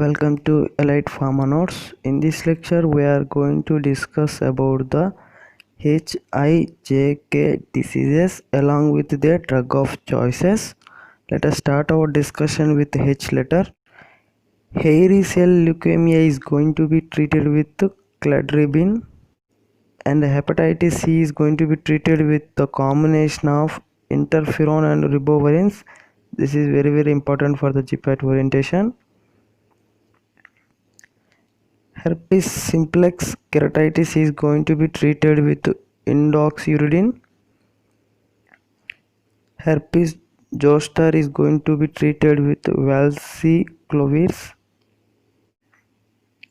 Welcome to Elite Pharma Notes. In this lecture, we are going to discuss about the HIJK diseases along with their drug of choices. Let us start our discussion with H letter. Hairy cell leukemia is going to be treated with cladribine, and hepatitis C is going to be treated with the combination of interferon and ribavirin. This is very important for the GPAT orientation. Herpes simplex keratitis is going to be treated with indoxuridine. Herpes zoster is going to be treated with valciclovir.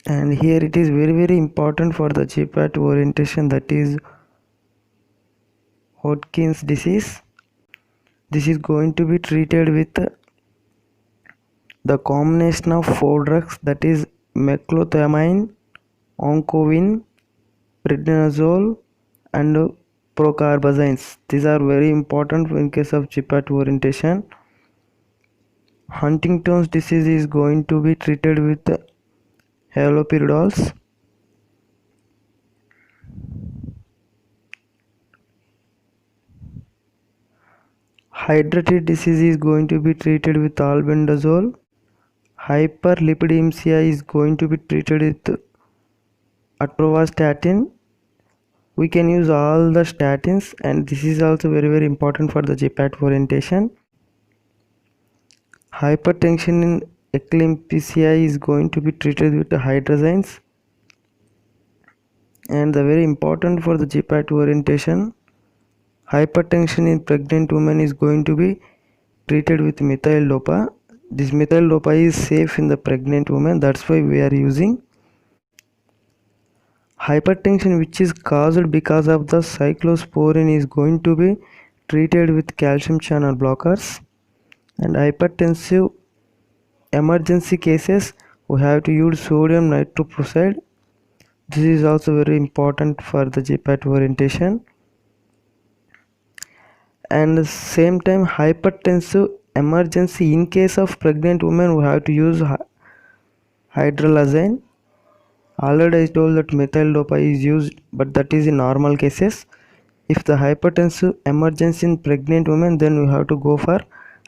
And here it is very important for the GPAT orientation, that is Hodgkin's disease. This is going to be treated with the combination of 4 drugs, that is meclothioamine, oncovin, prednisone and procarbazines. These are very important in case of GPAT orientation. Huntington's disease is going to be treated with halopiridols. Hydrated disease is going to be treated with albendazole. Hyperlipidemia is going to be treated with atorvastatin. We can use all the statins, and this is also very important for the GPAT orientation. Hypertension in eclampsia is going to be treated with hydrazines. And the very important for the GPAT orientation, hypertension in pregnant women is going to be treated with methyl-dopa. This methyl-dopa is safe in the pregnant woman, that's why we are using. Hypertension which is caused because of the cyclosporine is going to be treated with calcium channel blockers. And hypertensive emergency cases, we have to use sodium nitroprusside. This is also very important for the GPAT orientation. And at the same time, hypertensive emergency in case of pregnant women, we have to use hydralazine. Already I told that methyl-dopa is used, but that is in normal cases. If the hypertensive emergency in pregnant women, then we have to go for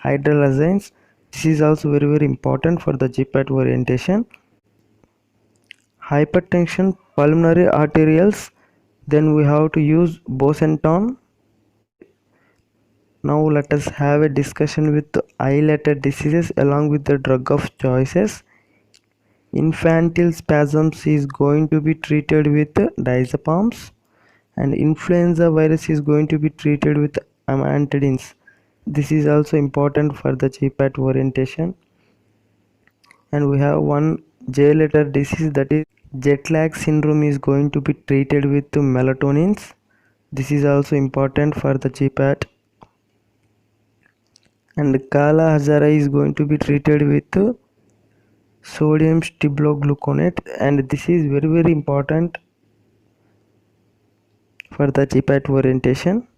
hydralazines. This is also very important for the GPAT orientation. Hypertension pulmonary arterials, then we have to use bosentan. Now let us have a discussion with I letter diseases along with the drug of choices. Infantile spasms is going to be treated with diazepams, and influenza virus is going to be treated with amantadines. This is also important for the GPAT orientation. And we have one J letter disease, that is jet lag syndrome, is going to be treated with melatonins. This is also important for the GPAT. And Kala Hazara is going to be treated with sodium stibogluconate, and this is very important for the GPAT orientation.